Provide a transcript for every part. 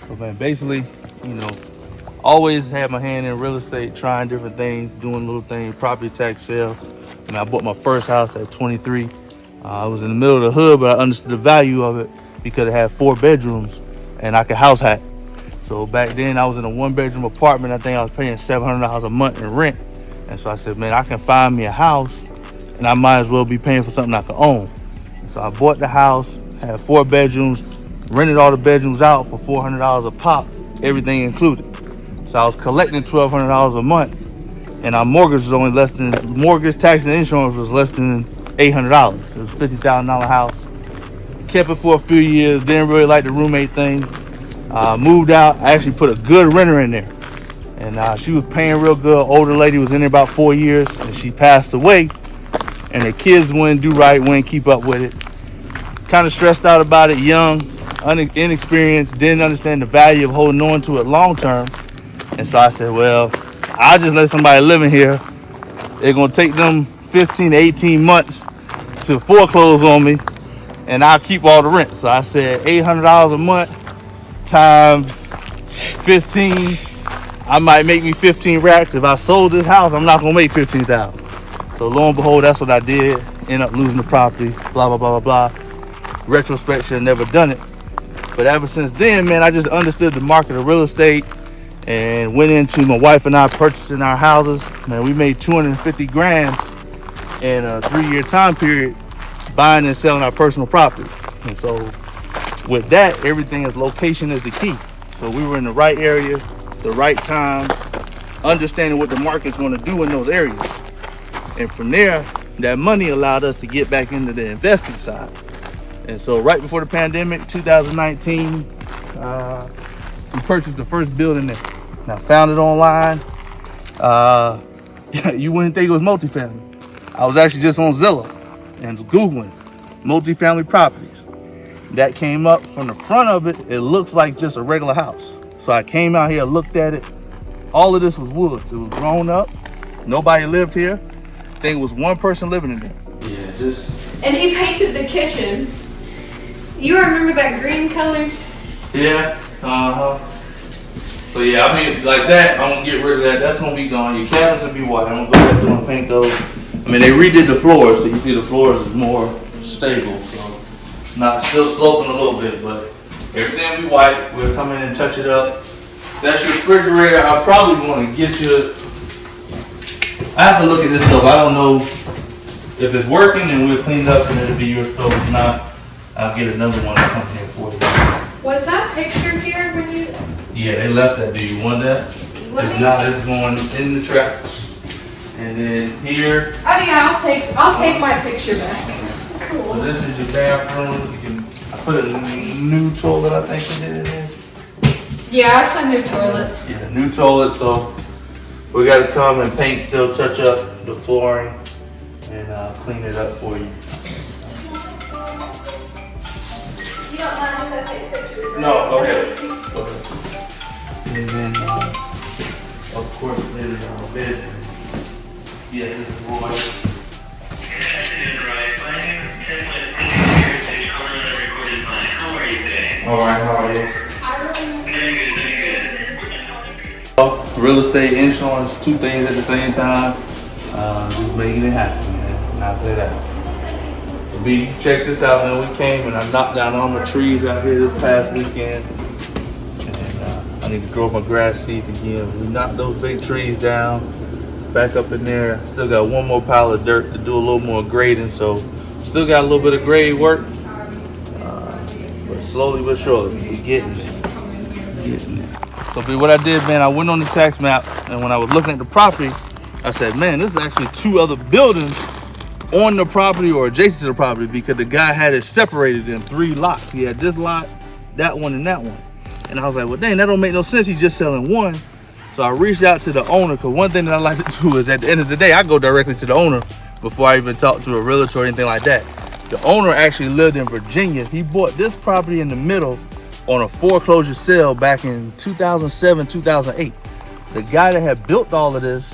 So man, basically, you know, always had my hand in real estate, trying different things, doing little things, property tax sale. And I bought my first house at 23. I was in the middle of the hood, but I understood the value of it because it had 4 bedrooms and I could house hack. So back then I was in a 1-bedroom apartment. I think I was paying $700 a month in rent. And so I said, man, I can find me a house and I might as well be paying for something I can own. And so I bought the house, had 4 bedrooms, rented all the bedrooms out for $400 a pop, everything included. So I was collecting $1,200 a month, and our mortgage was only less than, mortgage, tax, and insurance was less than $800. It was a $50,000 house. Kept it for a few years, didn't really like the roommate thing. Moved out, I actually put a good renter in there. And she was paying real good. Older lady was in there about 4 years, and she passed away. And the kids wouldn't do right, wouldn't keep up with it. Kind of stressed out about it, young, inexperienced, didn't understand the value of holding on to it long term. And so I said, well, I'll just let somebody live in here. They're gonna take them 15 to 18 months to foreclose on me, and I'll keep all the rent. So I said $800 a month times 15, I might make me 15 racks. If I sold this house, I'm not gonna make 15,000. So lo and behold, that's what I did. Ended up losing the property, blah, blah, blah, blah, blah. Retrospect, should have never done it. But ever since then, man, I just understood the market of real estate and went into my wife and I purchasing our houses. Man, we made 250 grand in a 3-year time period buying and selling our personal properties. And so with that, everything is location is the key. So we were in the right area, the right time, understanding what the market's going to do in those areas. And from there, that money allowed us to get back into the investing side. And so right before the pandemic, 2019, we purchased the first building there. And I found it online. You wouldn't think it was multifamily. I was actually just on Zillow and Googling multifamily properties. That came up. From the front of it, it looks like just a regular house. So I came out here, looked at it. All of this was woods. It was grown up. Nobody lived here. I think it was one person living in there. Yeah, just. And he painted the kitchen. You remember that green color? Yeah. So yeah, I mean, like that, I'm gonna get rid of that. That's gonna be gone. Your cabinets will be white. I'm gonna go back through and paint those. I mean, they redid the floors, so you see the floors is more stable. So not still sloping a little bit, but everything will be white. We'll come in and touch it up. That's your refrigerator. I probably want to get you. I have to look at this stove. I don't know if it's working, and we'll clean it up, and it'll be your stove. If not, I'll get another one to come here for you. Was that picture here when you? Yeah, they left that. Do you want that? If not, it's going in the trash. And then here. Oh yeah, I'll take my picture back. Cool. So this is your bathroom. I put a new toilet, I think you did in there. Yeah, it's a new toilet. Yeah, new toilet. So we got to come and paint, still touch up the flooring, and clean it up for you. You don't mind if I take pictures? Right? No, okay. And then, of course, there's our bed. Yeah, this is Roy. Right. My name is Ted Heritage, calling on a recorded line. How are you today? All right, how are you? Very good, very good. Real estate, insurance, 2 things at the same time. Just making it happen, man. Knock it out. B, check this out, man. We came and I knocked down all my trees out here this past weekend. And I need to grow my grass seeds again. We knocked those big trees down, back up in there. Still got one more pile of dirt to do a little more grading, so still got a little bit of grade work. But slowly but surely, we're getting there. So B, what I did, man, I went on the tax map, and when I was looking at the property, I said, man, this is actually 2 other buildings on the property or adjacent to the property, because the guy had it separated in 3 lots. He had this lot, that one, and that one. And I was like, well, dang, that don't make no sense. He's just selling one. So I reached out to the owner, because one thing that I like to do is at the end of the day, I go directly to the owner before I even talk to a realtor or anything like that. The owner actually lived in Virginia. He bought this property in the middle on a foreclosure sale back in 2007, 2008. The guy that had built all of this,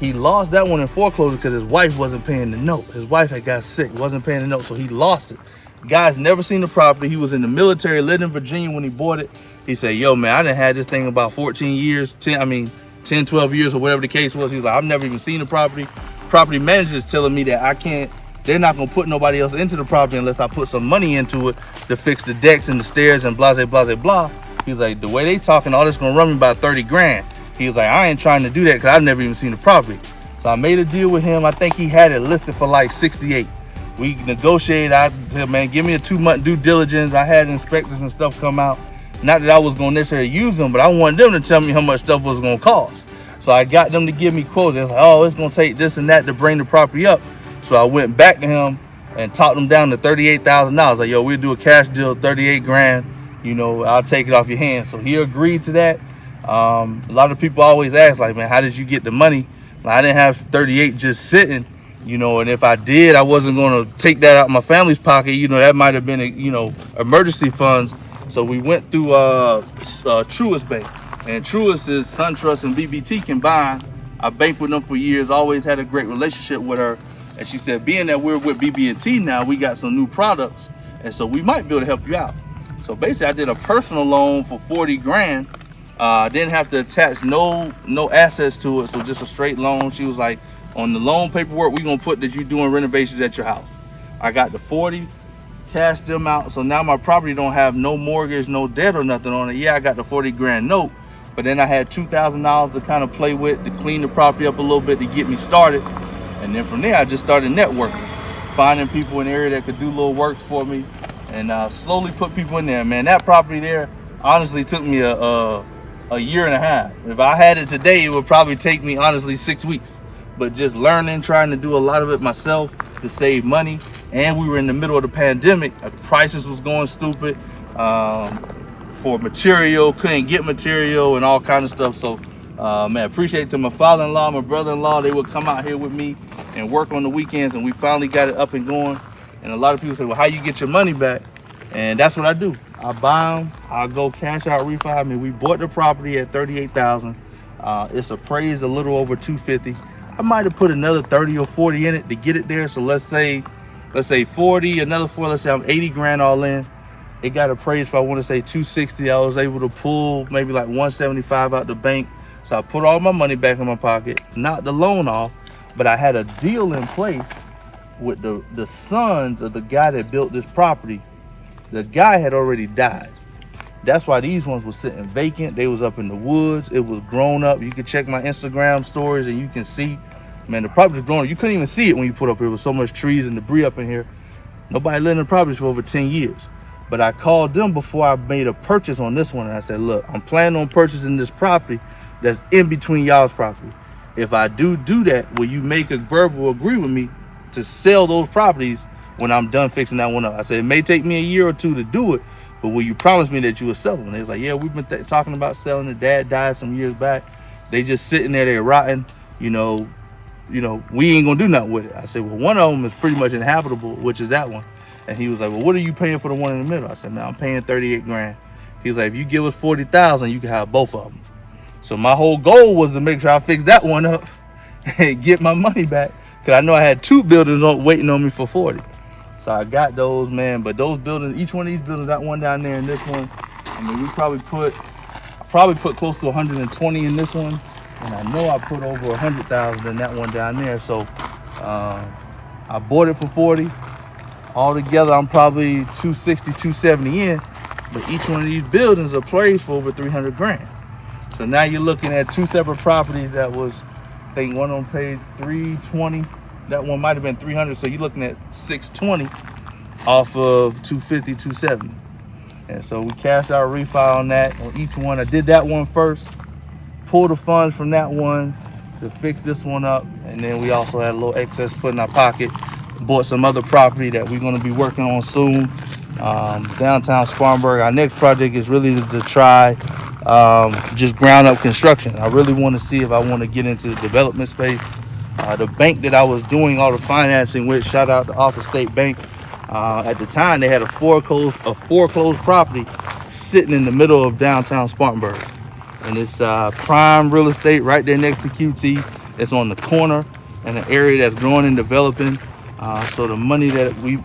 he lost that one in foreclosure because his wife wasn't paying the note. His wife had got sick, wasn't paying the note, so he lost it. The guy's never seen the property. He was in the military, lived in Virginia when he bought it. He said, yo, man, I done had this thing about 14 years, 10, 12 years or whatever the case was. He was like, I've never even seen the property. Property manager's telling me that they're not gonna put nobody else into the property unless I put some money into it to fix the decks and the stairs and blah, blah, blah, blah. He was like, the way they talking, all this gonna run me about 30 grand. He was like, I ain't trying to do that because I've never even seen the property. So I made a deal with him. I think he had it listed for like 68. We negotiated. I said, man, give me a 2-month due diligence. I had inspectors and stuff come out. Not that I was going to necessarily use them, but I wanted them to tell me how much stuff was going to cost. So I got them to give me quotes. They was like, oh, it's going to take this and that to bring the property up. So I went back to him and talked him down to $38,000. Like, yo, we'll do a cash deal, 38 grand. You know, I'll take it off your hands. So he agreed to that. A lot of people always ask, like, man, how did you get the money? Like, I didn't have 38 just sitting, you know, and if I did, I wasn't going to take that out of my family's pocket. You know, that might have been, emergency funds. So we went through Truist Bank, and Truist is SunTrust and BBT combined. I banked with them for years, always had a great relationship with her. And she said, being that we're with BB&T now, we got some new products, and so we might be able to help you out. So basically, I did a personal loan for 40 grand. I didn't have to attach no assets to it, so just a straight loan. She was like, on the loan paperwork, we're gonna put that you're doing renovations at your house. I got the 40, cashed them out, so now my property don't have no mortgage, no debt or nothing on it. Yeah, I got the 40 grand note, but then I had $2,000 to kind of play with, to clean the property up a little bit, to get me started. And then from there, I just started networking, finding people in the area that could do little works for me, and slowly put people in there. Man, that property there honestly took me a year and a half. If I had it today, it would probably take me honestly 6 weeks. But just learning, trying to do a lot of it myself to save money. And we were in the middle of the pandemic. Prices was going stupid for material, couldn't get material and all kind of stuff. So man, appreciate it to my father-in-law, my brother-in-law. They would come out here with me and work on the weekends, and we finally got it up and going. And a lot of people say, well, how you get your money back? And that's what I do. I buy them, I go cash out refi. I mean, we bought the property at $38,000. It's appraised a little over $250. I might have put another 30 or 40 in it to get it there. So let's say 40, another 4, let's say I'm 80 grand all in. It got appraised for, I want to say 260. I was able to pull maybe like 175 out the bank. So I put all my money back in my pocket, knocked the loan off, but I had a deal in place with the sons of the guy that built this property. The guy had already died. That's why these ones were sitting vacant. They was up in the woods. It was grown up. You can check my Instagram stories and you can see, man, the property was grown up. You couldn't even see it when you put up here. There was so much trees and debris up in here. Nobody lived in the properties for over 10 years. But I called them before I made a purchase on this one. And I said, look, I'm planning on purchasing this property that's in between y'all's property. If I do that, will you make a verbal agree with me to sell those properties when I'm done fixing that one up? I said, it may take me a year or two to do it, but will you promise me that you will sell them? And they was like, yeah, we've been talking about selling it. Dad died some years back. They just sitting there, they're rotting. You know, we ain't gonna do nothing with it. I said, well, one of them is pretty much inhabitable, which is that one. And he was like, well, what are you paying for the one in the middle? I said, man, I'm paying 38 grand. He was like, if you give us 40,000, you can have both of them. So my whole goal was to make sure I fix that one up and get my money back, because I know I had 2 buildings waiting on me for 40. So I got those, man. But those buildings, each one of these buildings, that one down there and this one, I mean, we probably put close to 120 in this one, and I know I put over 100,000 in that one down there. So I bought it for 40. Altogether, I'm probably 260, 270 in. But each one of these buildings are appraised for over 300 grand. So now you're looking at 2 separate properties that was, I think one on page 320. That one might have been 300. So you're looking at 620 off of 250, 270. And so we cashed our refi on that, on each one. I did that one first, pulled the funds from that one to fix this one up. And then we also had a little excess put in our pocket. Bought some other property that we're going to be working on soon. Downtown Spartanburg. Our next project is really to try just ground up construction. I really want to see if I want to get into the development space. The bank that I was doing all the financing with, shout out to Office State Bank. At the time, they had a foreclosed property sitting in the middle of downtown Spartanburg. And it's prime real estate right there next to QT. It's on the corner in an area that's growing and developing. So the money that we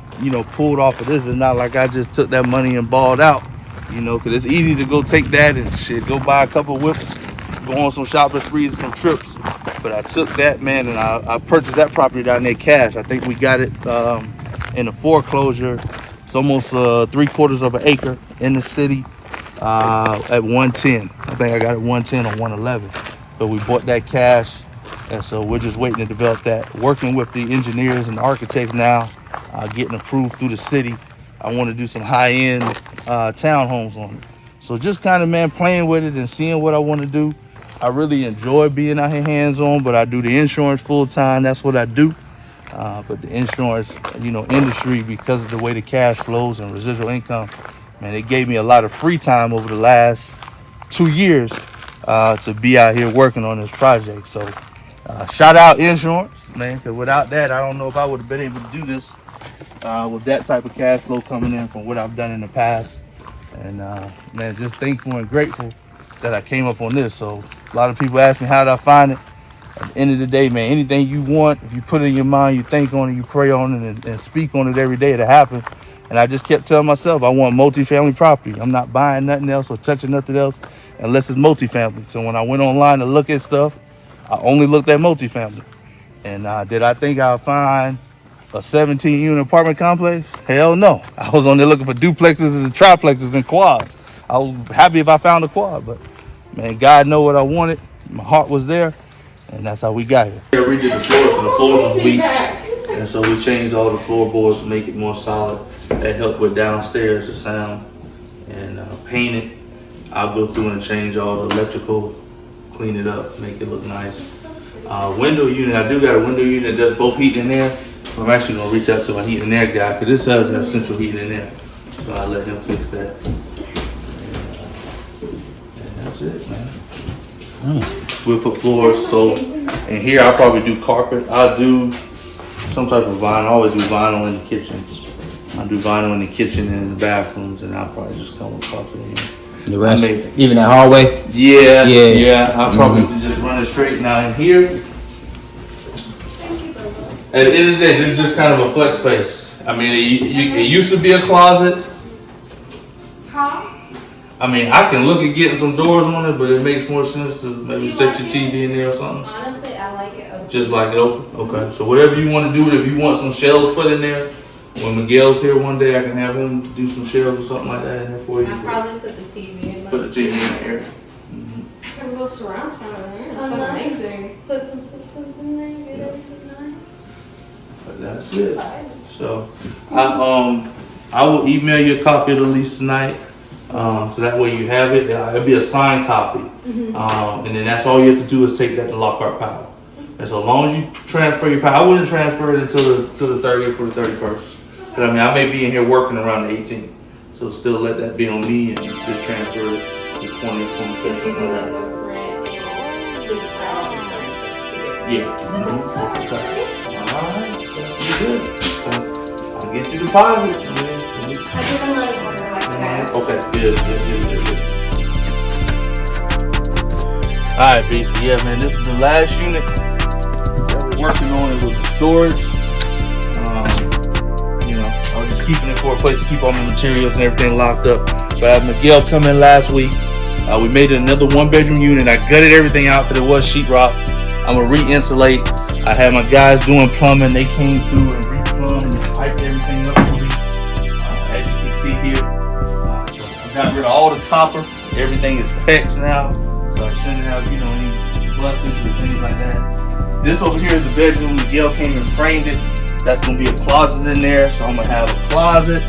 pulled off of this is not like I just took that money and balled out. You know, because it's easy to go take that and shit, go buy a couple whips, go on some shopping sprees and some trips. But I took that, man, and I purchased that property down there cash. I think we got it in a foreclosure. It's almost 3/4 of an acre in the city at 110. I think I got it 110 or 111. So we bought that cash, and so we're just waiting to develop that. Working with the engineers and the architects now, getting approved through the city. I want to do some high-end townhomes on it. So just kind of, man, playing with it and seeing what I want to do. I really enjoy being out here hands-on, but I do the insurance full-time. That's what I do. But the insurance, industry, because of the way the cash flows and residual income, man, it gave me a lot of free time over the last 2 years to be out here working on this project. So shout out insurance, man, because without that, I don't know if I would have been able to do this with that type of cash flow coming in from what I've done in the past. And man, just thankful and grateful that I came up on this. So a lot of people ask me, how did I find it? At the end of the day, man, anything you want, if you put it in your mind, you think on it, you pray on it, and speak on it every day, it'll happen. And I just kept telling myself, I want multifamily property. I'm not buying nothing else or touching nothing else unless it's multifamily. So when I went online to look at stuff, I only looked at multifamily. And did I think I'd find a 17-unit apartment complex? Hell no. I was on there looking for duplexes and triplexes and quads. I was happy if I found a quad, but man, God know what I wanted. My heart was there, and that's how we got here. I redid the floors, and the floors was weak, and so we changed all the floorboards to make it more solid. That helped with downstairs, the sound, and paint it. I'll go through and change all the electrical, clean it up, make it look nice. Window unit, I do got a window unit that does both heat and air. I'm actually gonna reach out to my heat and air guy, because this does have central heating and air. So I'll let him fix that. And that's it, man. Nice. We'll put floors, so in here I'll probably do carpet. I'll do some type of vinyl. I always do vinyl in the kitchens. I'll do vinyl in the kitchen and in the bathrooms, and I'll probably just come with carpet in here. The rest, even that hallway? Yeah. I'll probably just run it straight. Now in here, at the end of the day, this is just kind of a flex space. I mean, it used to be a closet. I mean, I can look at getting some doors on it, but it makes more sense to maybe set your TV in there or something. Honestly, I like it open. Just like it open? Okay. So whatever you want to do, if you want some shelves put in there, when Miguel's here one day, I can have him do some shelves or something like that in there for you. I'll probably put the TV in. Put the TV in there. Have a little surround sound in there. It's so amazing. Put some systems in there, get everything nice. But that's it. So I will email you a copy of the lease tonight. So that way you have it. It'll be a signed copy. And then that's all you have to do is take that to Lockhart Power. And so long as you transfer your power, I wouldn't transfer it until the 30th or the 31st. But I mean, I may be in here working around the 18th. So still let that be on me and just transfer it to 20th, 27th. So give you like the rent and do the power. Yeah. Okay. Alright. That's good. So I'll get you deposit. I do the money order like that. Okay, good. Alright, B. So yeah, man, this is the last unit that we're working on. It was the storage. I was just keeping it for a place to keep all my materials and everything locked up. But I had Miguel come in last week. We made it another 1-bedroom unit. I gutted everything out because it was sheetrock. I'm gonna re-insulate. I had my guys doing plumbing. They came through and re-plumbed and piped everything up for me. As you can see here. So I got rid of all the copper. Everything is PEX now. So I shouldn't have, any buses or things like that. This over here is the bedroom. Miguel came and framed it. That's gonna be a closet in there. So I'm gonna have a closet,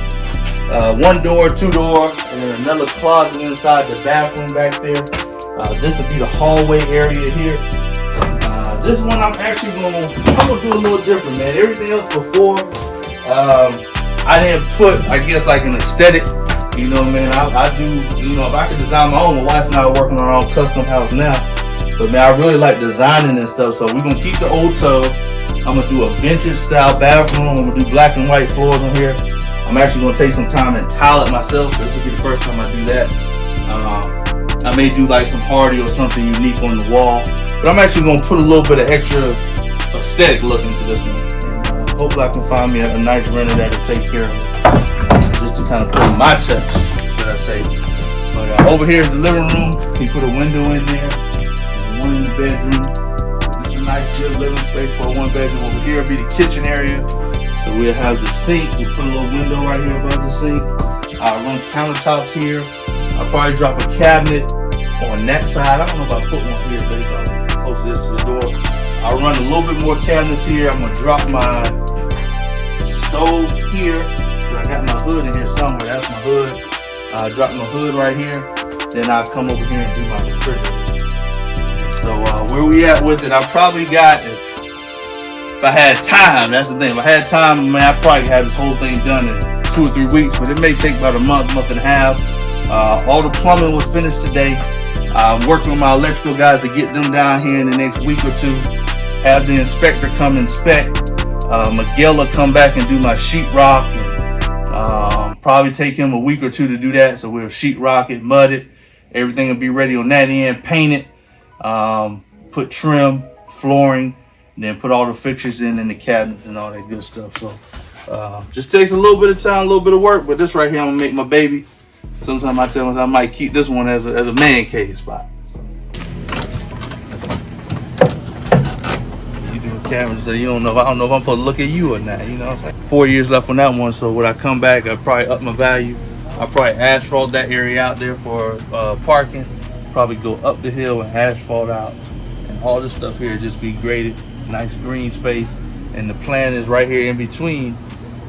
1 door, 2 door, and then another closet inside the bathroom back there. This will be the hallway area here. This one I'm gonna do a little different, man. Everything else before, I didn't put, I guess, like an aesthetic. Man, I do, if I could design my own, my wife and I are working on our own custom house now. But man, I really like designing and stuff. So we're gonna keep the old tub. I'm gonna do a vintage style bathroom. I'm gonna do black and white floors on here. I'm actually gonna take some time and tile it myself. This will be the first time I do that. I may do like some hardy or something unique on the wall. But I'm actually gonna put a little bit of extra aesthetic look into this one. And hopefully I can find me a nice renter that'll take care of it. Just to kind of put my touch, should I say, But over here is the living room. He put a window in there, and one in the bedroom. It's a nice, good living space for a one bedroom. Over here will be the kitchen area. So we'll have the sink. We'll put a little window right here above the sink. I'll run countertops here. I'll probably drop a cabinet on that side. I don't know if I put one here, but it's close to the door. I'll run a little bit more cabinets here. I'm gonna drop my stove here. I got my hood in here somewhere. That's my hood. I'll drop my hood right here. Then I'll come over here and do my refrigerator. So where we at with it, I probably got, if I had time, that's the thing. If I had time, man, I probably have this whole thing done in 2 or 3 weeks, but it may take about a month and a half. All the plumbing was finished today. I'm working with my electrical guys to get them down here in the next week or two. Have the inspector come inspect. Miguel will come back and do my sheetrock. Probably take him a week or two to do that. So we'll sheetrock it, mud it. Everything will be ready on that end. Paint it. Put trim, flooring, and then put all the fixtures in the cabinets and all that good stuff. So just takes a little bit of time, a little bit of work. But this right here, I'm gonna make my baby. Sometimes I tell myself I might keep this one as a man cave spot. You do a camera, so you don't know. I don't know if I'm supposed to look at you or not. You know, it's like 4 years left on that one. So when I come back, I probably up my value. I probably asphalt that area out there for parking. Probably go up the hill and asphalt out, and all this stuff here just be graded. Nice green space, and the plan is right here in between.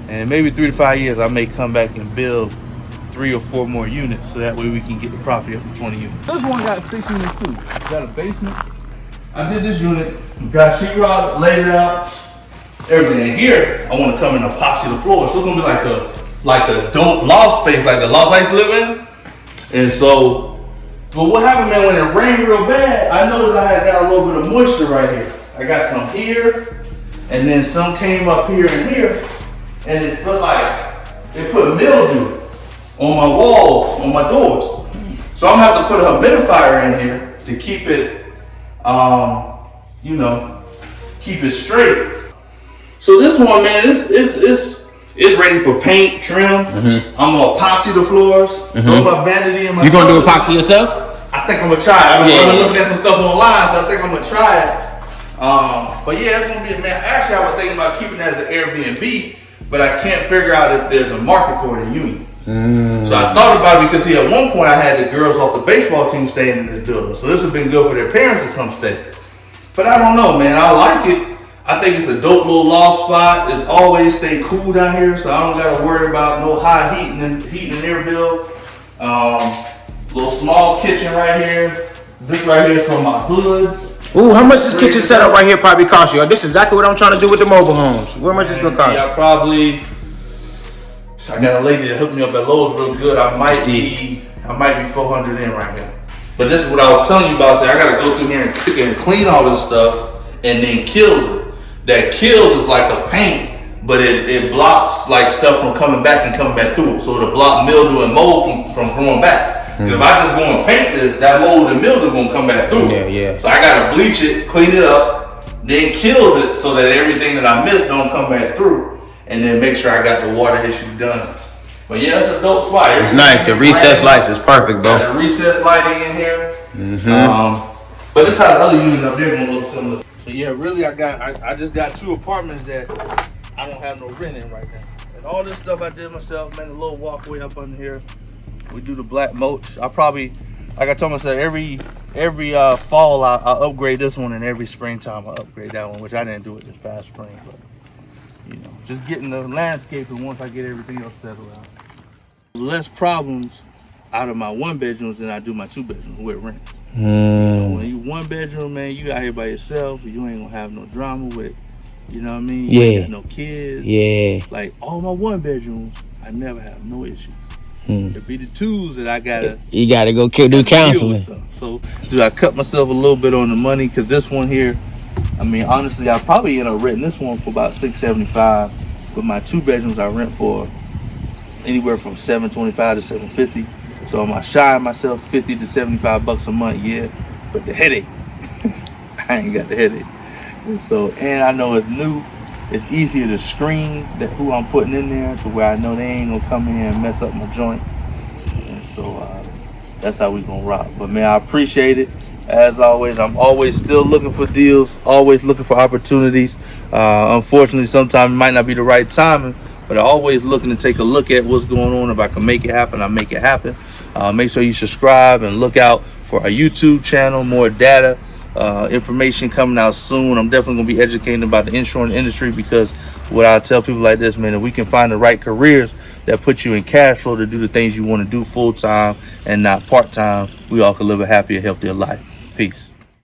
And maybe 3 to 5 years, I may come back and build 3 or 4 more units, so that way we can get the property up to 20 units. This one got 6 units too. Got a basement. I did this unit, got sheetrock, laid it out, everything. And here, I want to come and epoxy the floor. So it's gonna be like a dope loft space, like the loft I used to live in. And so, but what happened, man, when it rained real bad, I noticed I had got a little bit of moisture right here. I got some here, and then some came up here and here, and it looked like they put mildew on my walls, on my doors. So I'm gonna have to put a humidifier in here to keep it, keep it straight. So this one, man, it's ready for paint, trim. I'm gonna epoxy the floors. Throw my vanity in my. You gonna do epoxy yourself? I think I'm gonna try it. I've been looking at some stuff online, so I think I'm gonna try it. But yeah, it's gonna be, man. Actually, I was thinking about keeping it as an Airbnb, but I can't figure out if there's a market for it in Union. So I thought about it because, see, at one point I had the girls off the baseball team staying in this building. So this would have been good for their parents to come stay. But I don't know, man. I like it. I think it's a dope little loft spot. It's always stay cool down here, so I don't got to worry about no high heat and air bill. Little small kitchen right here. This right here is from my hood. Ooh, how much this kitchen setup right here probably cost you? This is exactly what I'm trying to do with the mobile homes. How much is gonna cost you? I got a lady that hooked me up at Lowe's real good. I might be 400 in right here. But this is what I was telling you about. I gotta go through here and clean all this stuff, and then kills it. That kills is like a paint, but it blocks like stuff from coming back and coming back through it. So it'll block mildew and mold from growing back. If I just go and paint this, that mold and mildew gonna come back through. Yeah. So I gotta bleach it, clean it up, then kills it so that everything that I missed don't come back through, and then make sure I got the water issue done. But yeah, it's a dope spot. It's nice. The recessed lights is perfect, bro. Got the recessed lighting in here. But this how the other units up there gonna look similar. So yeah, really, I just got 2 apartments that I don't have no rent in right now. And all this stuff I did myself, man. A little walkway up under here. We do the black mulch. I probably, like I told myself, every fall I upgrade this one, and every springtime I upgrade that one, which I didn't do it this past spring. But you know, just getting the landscaping once I get everything else settled out. Less problems out of my 1 bedrooms than I do my 2 bedrooms with rent. You know, when you 1 bedroom, man, you out here by yourself, you ain't gonna have no drama with, you know what I mean? You ain't got no kids. Yeah. Like all my 1 bedrooms, I never have no issues. It'd be the 2s that I gotta. You gotta go do counseling. So, dude, I cut myself a little bit on the money because this one here, I mean, honestly, I probably end up renting this one for about $675. But my 2 bedrooms I rent for anywhere from $725 to $750. So I'm shying myself $50 to $75 a month, yeah. But the headache, I ain't got the headache. And so, and I know it's new. It's easier to screen that who I'm putting in there to where I know they ain't gonna come in and mess up my joint. And so that's how we gonna rock. But man, I appreciate it. As always, I'm always still looking for deals, always looking for opportunities. Unfortunately, sometimes it might not be the right timing, but I'm always looking to take a look at what's going on. If I can make it happen, I make it happen. Make sure you subscribe and look out for our YouTube channel, more data, information coming out soon. I'm definitely gonna be educating about the insurance industry, because what I tell people like this, man, if we can find the right careers that put you in cash flow to do the things you want to do full time and not part time, we all can live a happier, healthier life.